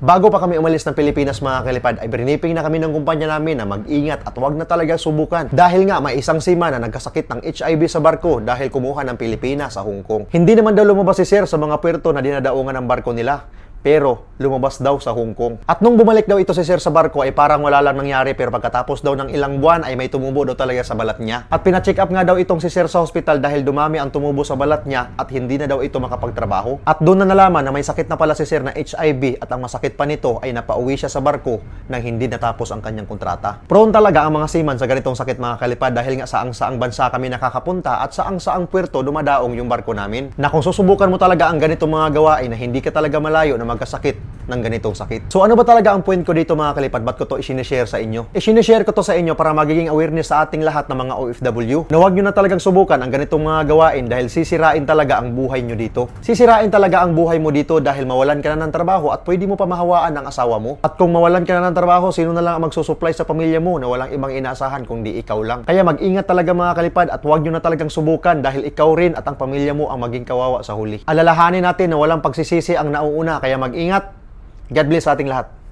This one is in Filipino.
Bago pa kami umalis ng Pilipinas mga kalipad, ay briefing na kami ng kumpanya namin na mag-ingat at huwag na talaga subukan. Dahil nga may isang seaman na nagkasakit ng HIV sa barko dahil kumuha ng Pilipinas sa Hong Kong. Hindi naman daw lumabas si Sir sa mga puerto na dinadaungan ng barko nila, pero lumabas daw sa Hong Kong. At nung bumalik daw ito si Sir sa barko ay parang wala lang nangyari, pero pagkatapos daw ng ilang buwan ay may tumubo daw talaga sa balat niya. At pina-check up nga daw itong si Sir sa hospital dahil dumami ang tumubo sa balat niya at hindi na daw ito makapagtrabaho. At doon na nalaman na may sakit na pala si Sir na HIV at ang masakit pa nito ay napauwi siya sa barko nang hindi natapos ang kanyang kontrata. Prone talaga ang mga seaman sa ganitong sakit mga kalipad dahil nga saang-saang bansa kami nakakapunta at saang-saang puerto dumadaong yung barko namin. Na kung susubukan mo talaga ang ganitong mga gawain na hindi ka talaga malayo na magkasakit ng ganitong sakit. So ano ba talaga ang point ko dito mga kalipad? Ba't ko to i-share sa inyo? I-share ko to sa inyo para magiging awareness sa ating lahat ng mga OFW na huwag nyo na talagang subukan ang ganitong mga gawain dahil sisirain talaga ang buhay nyo dito. Sisirain talaga ang buhay mo dito dahil mawalan ka na ng trabaho at pwede mo pa mahawaan ng asawa mo. At kung mawalan ka na ng trabaho, sino na lang ang magsusupply sa pamilya mo na walang ibang inaasahan kundi ikaw lang? Kaya mag-ingat talaga mga kalipad at huwag nyo na talagang subukan dahil ikaw rin at ang pamilya mo ang maging kawawa sa huli. Alalahanin natin na walang pagsisisi ang nauuna, kaya mag-ingat. God bless sa ating lahat.